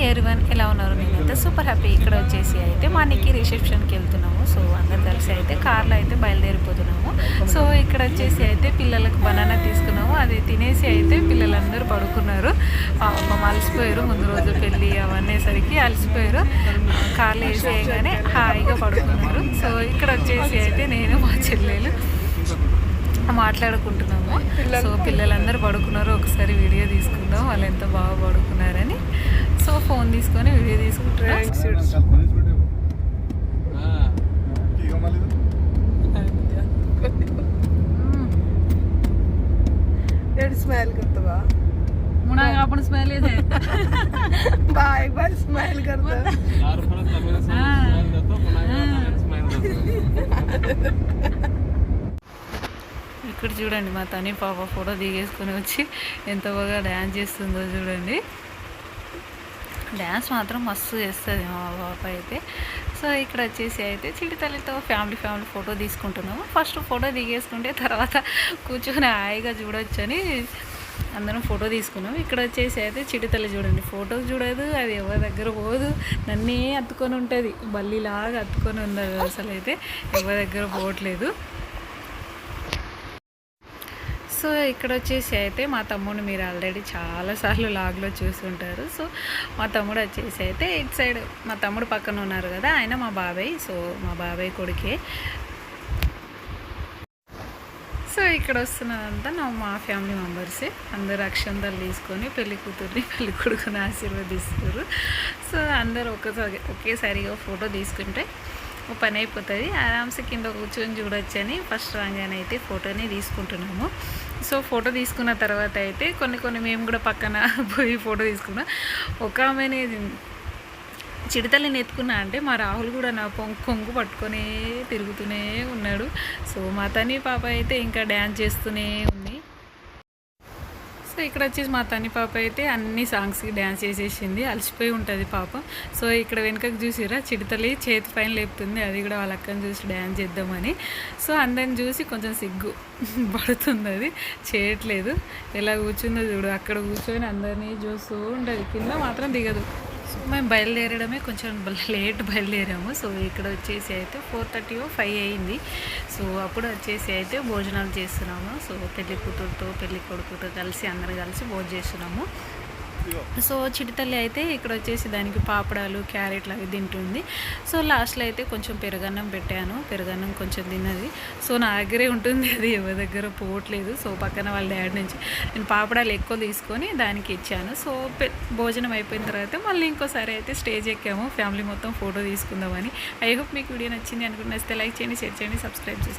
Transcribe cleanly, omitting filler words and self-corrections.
Everyone, ఎలా ఉన్నారు? నేనైతే సూపర్ హ్యాపీ. ఇక్కడ వచ్చేసి అయితే మా అన్నకి రిసెప్షన్కి వెళ్తున్నాము. సో అందరు కలిసి అయితే కార్లో అయితే బయలుదేరిపోతున్నాము. సో ఇక్కడ వచ్చేసి అయితే పిల్లలకు బనానా తీసుకున్నాము. అది తినేసి అయితే పిల్లలందరూ పడుకున్నారు. అలసిపోయారు, ముందు రోజు పెళ్ళి అవన్నీసరికి అలసిపోయారు. కార్లో వేసేయగానే హాయిగా పడుకున్నారు. సో ఇక్కడ వచ్చేసి అయితే నేను మా చెల్లెలు మాట్లాడుకుంటున్నాము. సో పిల్లలందరూ పడుకున్నారు. ఒకసారి వీడియో తీసుకుందాం వాళ్ళు ఎంత బాగా పడుకున్నారని. సో ఫోన్ తీసుకొని వీడియో తీసుకుంటున్నాం. स्माइल करता बा मुना आपण स्माइल येते बा एक बार स्माइल करता यार परत तमिळ स्माइल देतो पुन्हा स्माइल देतो. ఇక్కడ చూడండి మా తని పాప ఫోటో దిగేసుకొని వచ్చి ఎంత బాగా డ్యాన్స్ చేస్తుందో చూడండి. డ్యాన్స్ మాత్రం మస్తు చేస్తుంది మా పాప అయితే. సో ఇక్కడ వచ్చేసి అయితే చిడితల్లితో ఫ్యామిలీ ఫోటో తీసుకుంటున్నాము. ఫస్ట్ ఫోటో దిగేసుకుంటే తర్వాత కూర్చొని హాయిగా చూడొచ్చు అని అందరం ఫోటో తీసుకున్నాం. ఇక్కడ వచ్చేసి అయితే చిడితల్లి చూడండి, ఫోటో చూడదు, అది ఎవరి దగ్గర పోదు, నన్నే అత్తుకొని ఉంటుంది, బల్లిలాగా అత్తుకొని ఉంది. అసలు అయితే ఎవరి దగ్గర పోవట్లేదు. సో ఇక్కడ వచ్చేసి అయితే మా తమ్ముడు మీరు ఆల్రెడీ చాలాసార్లు లాగ్లో చూస్తుంటారు. సో మా తమ్ముడు వచ్చేసి అయితే ఇటు సైడ్ మా తమ్ముడు పక్కన ఉన్నారు కదా, ఆయన మా బాబాయ్. సో మా బాబాయ్ కొడుకే. సో ఇక్కడ వస్తున్నదంతా మా ఫ్యామిలీ మెంబర్సే. అందరు అక్షంతలు తీసుకొని పెళ్లి కూతుర్ని పెళ్లి కొడుకుని ఆశీర్వదిస్తారు. సో అందరు ఒకేసారిగా ఫోటో తీసుకుంటే ఒక పని అయిపోతుంది. ఆరామ్సే కింద కూర్చొని చూడొచ్చు అని ఫస్ట్ రాగానే అయితే ఫోటోని తీసుకుంటున్నాము. సో ఫోటో తీసుకున్న తర్వాత అయితే కొన్ని మేము కూడా పక్కన పోయి ఫోటో తీసుకున్నాం. ఒక ఆమెని చిడతల్ని ఎత్తుకున్నా అంటే మా రాహుల్ కూడా నా కొంగు పట్టుకొని తిరుగుతూనే ఉన్నాడు. సో మా తని పాప అయితే ఇంకా డ్యాన్స్ చేస్తూనే ఉంది. సో ఇక్కడ వచ్చేసి మా తని పాప అయితే అన్ని సాంగ్స్కి డ్యాన్స్ చేసేసింది, అలసిపోయి ఉంటుంది పాపం. సో ఇక్కడ వెనుకకు చూసిరా చిడతలి చేతి పైన లేపుతుంది, అది కూడా వాళ్ళ అక్కని చూసి డ్యాన్స్ చేద్దామని. సో అందరిని చూసి కొంచెం సిగ్గు పడుతుంది, అది చేయట్లేదు. ఎలా కూర్చుందో చూడు, అక్కడ కూర్చొని అందరినీ చూస్తూ ఉంటుంది, కింద మాత్రం దిగదు. సో మేము బయలుదేరడమే కొంచెం లేట్ బయలుదేరాము. సో ఇక్కడ వచ్చేసి అయితే 4:30 or 5 అయింది. సో అప్పుడు వచ్చేసి అయితే భోజనాలు చేస్తున్నాము. సో పెళ్లి కూతురుతో పెళ్లి కొడుకుతో కలిసి అందరు కలిసి భోజనం చేస్తున్నాము. సో చిడితల్లి అయితే ఇక్కడ వచ్చేసి దానికి పాపడాలు క్యారెట్లు అవి తింటుంది. సో లాస్ట్లో అయితే కొంచెం పెరుగన్నం పెట్టాను, పెరుగన్నం కొంచెం తిన్నది. సో నా దగ్గరే ఉంటుంది, అది ఎవరి దగ్గర పోవట్లేదు. సో పక్కన వాళ్ళ డాడీ నుంచి నేను పాపడాలు ఎక్కువ తీసుకొని దానికి ఇచ్చాను. సో భోజనం అయిపోయిన తర్వాత మళ్ళీ ఇంకోసారి అయితే స్టేజ్ ఎక్కాము, ఫ్యామిలీ మొత్తం ఫోటో తీసుకుందామని. ఐ హోప్ మీకు వీడియో నచ్చింది అనుకుంటే, నచ్చితే లైక్ చేయండి, షేర్ చేయండి, సబ్స్క్రైబ్ చేయండి.